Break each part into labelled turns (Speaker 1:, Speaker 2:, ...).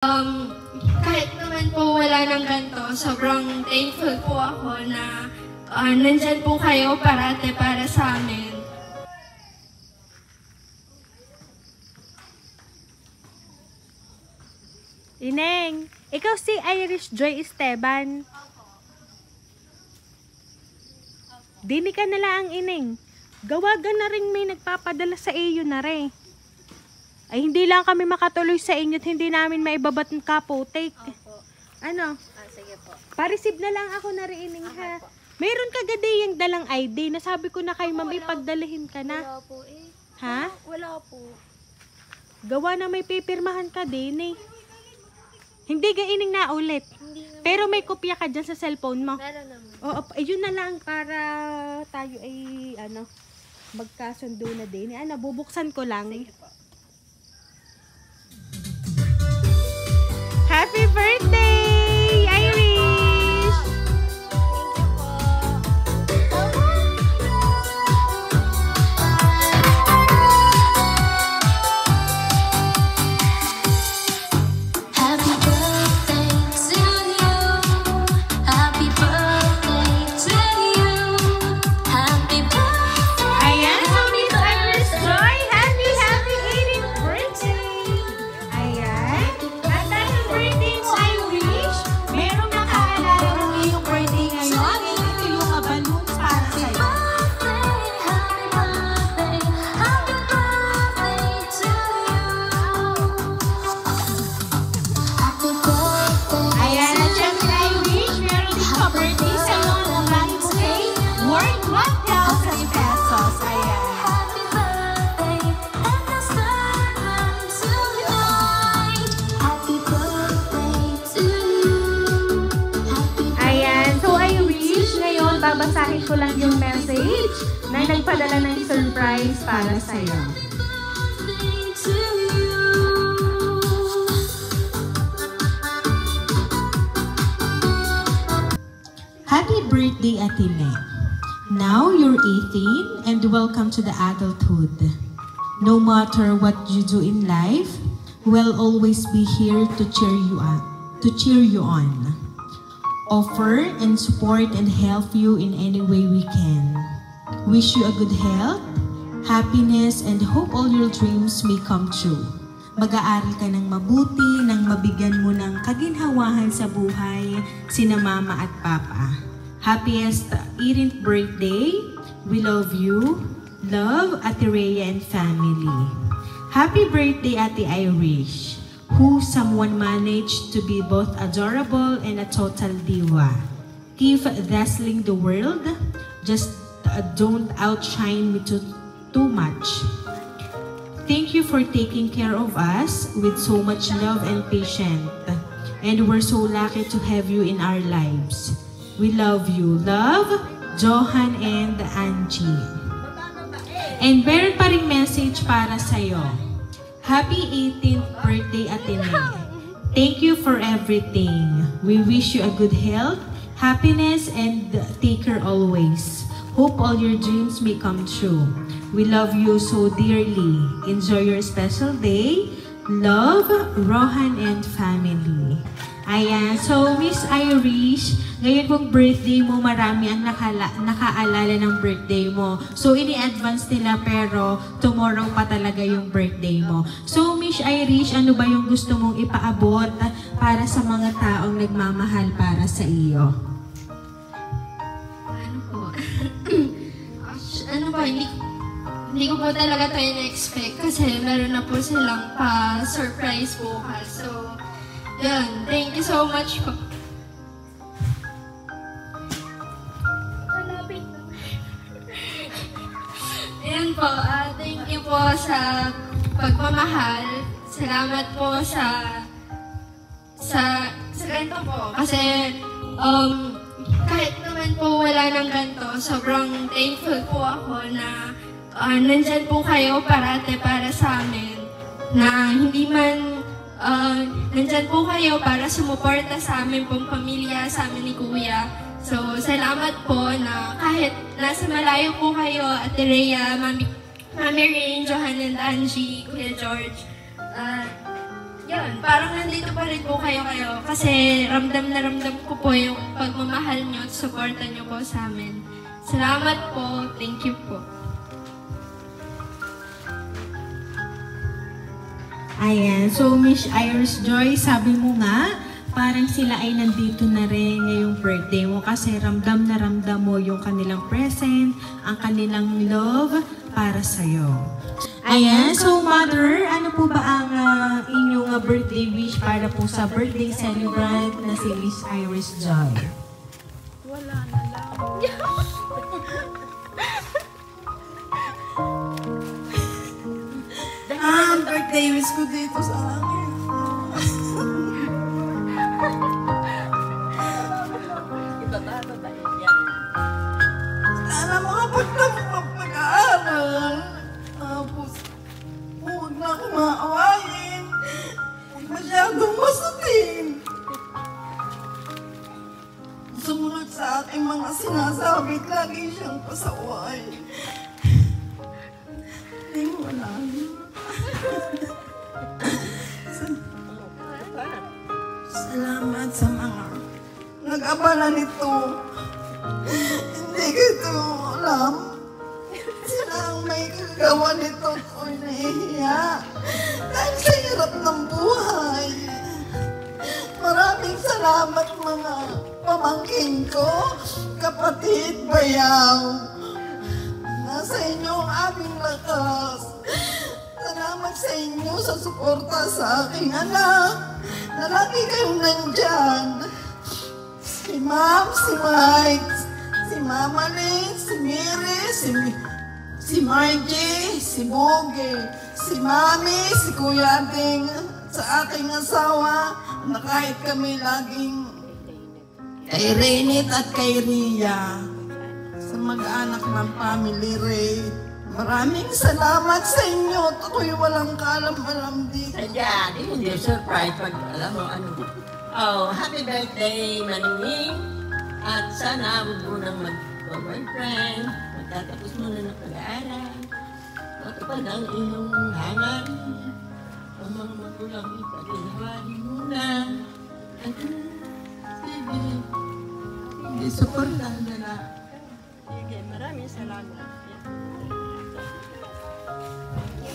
Speaker 1: Um, Kahit naman po wala ng ganito, sobrang thankful po ako na nandyan po kayo parate para sa amin.
Speaker 2: Ineng, ikaw si Irish Joy Esteban. Dini ka na lang, Ineng. Gawagan na rin may nagpapadala sa iyo na rin. Ay hindi lang kami makatuloy sa inyo at hindi namin maibabat ng kapotek. Ano?
Speaker 3: Sige po.
Speaker 2: Pareceive na lang ako na rin, Ineng, ha? Mayroon ka gadi yung dalang ID. Nasabi ko na kay ma'am, ipaddalahin ka na.
Speaker 3: Wala po eh.
Speaker 2: Ha?
Speaker 3: Wala po.
Speaker 2: Gawa na may pipirmahan ka din eh. Hindi ka Ineng na ulit.
Speaker 3: Hindi naman.
Speaker 2: Pero may kopya ka dyan sa cellphone mo.
Speaker 3: Meron naman.
Speaker 2: Oo, ayun na lang para tayo ay magkasundo na din. Bubuksan ko lang.
Speaker 3: Sige po.
Speaker 2: Happy birthday, Irish!
Speaker 4: Happy birthday to you. Happy birthday to you. Happy birthday.
Speaker 2: Ayan, so Miss Irish Joy, happy 18th birthday! Ayan, at dahil birthday mo, Irish, merong nakaalala ng iyong birthday ngayon. Ito yung balloons para sa'yo.
Speaker 4: Happy birthday. Happy birthday to you. Happy birthday.
Speaker 2: Ayan, at syempre, Irish, meron din ka birthday sa'yo ng money bouquet worth 1,000 pesos. Ayan.
Speaker 4: Happy birthday, and the sun tonight. Happy birthday to you. Happy
Speaker 2: Ayan, so Irish, ngayon babasahin ko lang yung message na nagpadala ng surprise para sa'yo.
Speaker 4: birthday to you.
Speaker 5: Happy birthday, Ate Meg. Now you're 18 and welcome to the adulthood. No matter what you do in life, we'll always be here to cheer you on. Offer and support and help you in any way we can. Wish you a good health, happiness, and hope all your dreams may come true. Mag-aaral ka ng mabuti, nang mabigyan mo ng kaginhawahan sa buhay, sina Mama at Papa. Happiest 18th birthday. We love you. Love, Ate Rhea and family. Happy birthday, Ate Irish, who someone managed to be both adorable and a total diva. Keep dazzling the world. Just don't outshine me too much. Thank you for taking care of us with so much love and patience. And we're so lucky to have you in our lives. We love you. Love, Johan and Angie. And meron pa ring message para sa'yo. Happy 18th birthday, Ate Meg. Thank you for everything. We wish you a good health, happiness, and take care always. Hope all your dreams may come true. We love you so dearly. Enjoy your special day. Love, Rohan and family. Ayan, so Miss Irish, ngayon pong birthday mo, marami ang nakaalala ng birthday mo. So ini-advance nila pero tomorrow pa talaga yung birthday mo. So Miss Irish, ano ba yung gusto mong ipaabot para sa mga taong nagmamahal para sa iyo?
Speaker 1: Hindi ko po talaga tayo na-expect kasi meron na po silang pa-surprise bukas. So, yun. Thank you so much po. Ayan po. Thank you po sa pagmamahal. Salamat po sa ganito po. Kasi, kahit naman po wala ng ganito, sobrang thankful po ako na nandyan po kayo parate para sa amin. Na hindi man nandyan po kayo para sumuporta sa amin pong pamilya, sa amin ni Kuya. So, salamat po na kahit nasa malayo po kayo, Ate Rhea, Mami Rain, Johan and Angie, Kuya George. yun, parang nandito pa rin po kayo kasi ramdam na ramdam ko po yung pagmamahal nyo at suporta nyo po sa amin. Salamat po. Thank you po.
Speaker 5: Ayan, so Miss Iris Joy, sabi mo nga, parang sila ay nandito na rin ngayong birthday mo kasi ramdam na ramdam mo yung kanilang present, ang kanilang love para sa'yo. Ayan, so Mother, ano po ba ang inyong birthday wish para po sa birthday celebrant na si Miss Iris Joy?
Speaker 1: Wala na lang.
Speaker 3: Ang birthday wish ko dito sa akin. Sana makapagtapos pag-aaral. Tapos, huwag na akong maawayin. Huwag masyadong masutin. Sumunod sa aking mga sinasabi, lagi siyang pasaway. Hindi mo alam. Salamat sa mga nag-abala nito. Hindi ko ito alam. Sila ang may kagawa nito at ako'y nahihiya. Dahil sa hirap ng buhay. Maraming salamat mga pamangkin ko, kapatid, bayaw. Nasa inyo ang aming lakas. Salamat sa inyo sa suporta sa aking anak. Na lagi kayong nandyan. Si Ma'am, si Mike, si Mama Lynn, si Miri, si Margie, si Boge, si Mami, si Kuya Ding, sa aking asawa, na kahit kami laging kay Renit at kay Ria, sa mag-anak ng family Ray. Maraming salamat sa inyo at ako'y walang kaalam-alam dito.
Speaker 6: Sadya, hindi surprise pag alam mo ano. Oh, happy birthday, Maningning. At sana huwag mo nang mag-boyfriend. Magtatapos mo na ng pag-aaral. Matupad ang iyong hangan. Ang mga magulang ipag-inawali mo na. At sige, hindi supportahan na lang. Sige, maraming salamat.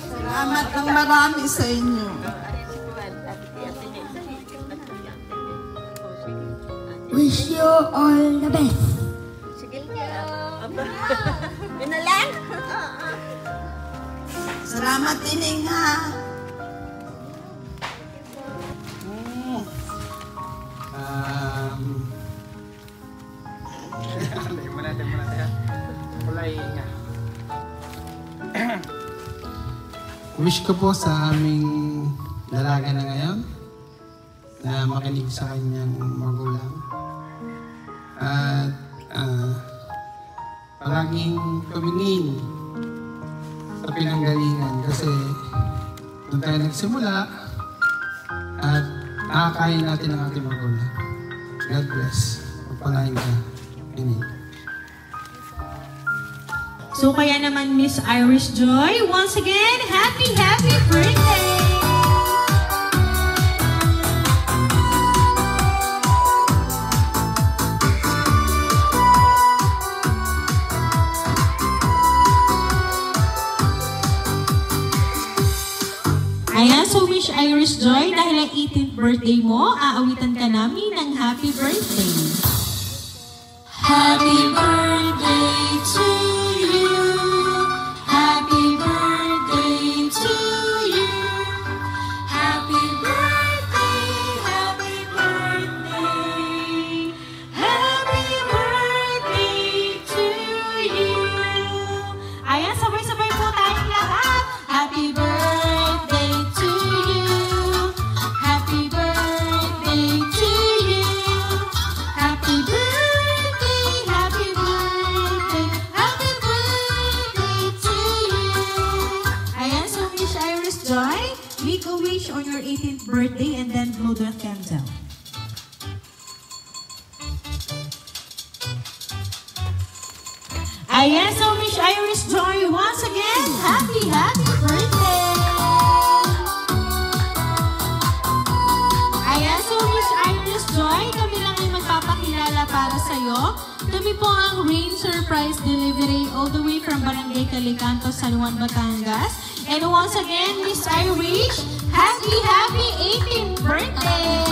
Speaker 3: Salamat ng marami sa inyo.
Speaker 4: Wish you all the best.
Speaker 6: Sige ka. Yun na lang?
Speaker 3: Salamat, Tining, ha?
Speaker 7: Wish ko po sa aming dalaga na ngayon na makinig sa kanyang magulang. At palaging tumingin sa pinanggalingan kasi doon tayo nagsimula at nakakain natin ang ating magulang. God bless. Pagpalain ka. Amen.
Speaker 5: So kaya naman Miss Iris Joy, once again, happy birthday! Ayan, so Miss Iris Joy, dahil ang 18th birthday mo, aawitan ka namin ng happy birthday.
Speaker 4: Happy birthday to you. Happy birthday to you. Happy birthday, happy birthday. Happy birthday to you.
Speaker 5: Ayan, sabay-sabay po tayong lahat.
Speaker 4: Happy birthday to you. Happy birthday to you. Happy birthday, happy birthday, happy birthday to you.
Speaker 5: Ayan, so Miss Iris Joy, make a wish on your 18th birthday and then blow the candle. Ayan, so Miss Iris Joy, once again, happy birthday! pala para sa'yo. Kami po ang Rain Surprise Delivery all the way from Barangay Calicanto, San Juan, Batangas. And once again, Miss Irish, happy 18th birthday!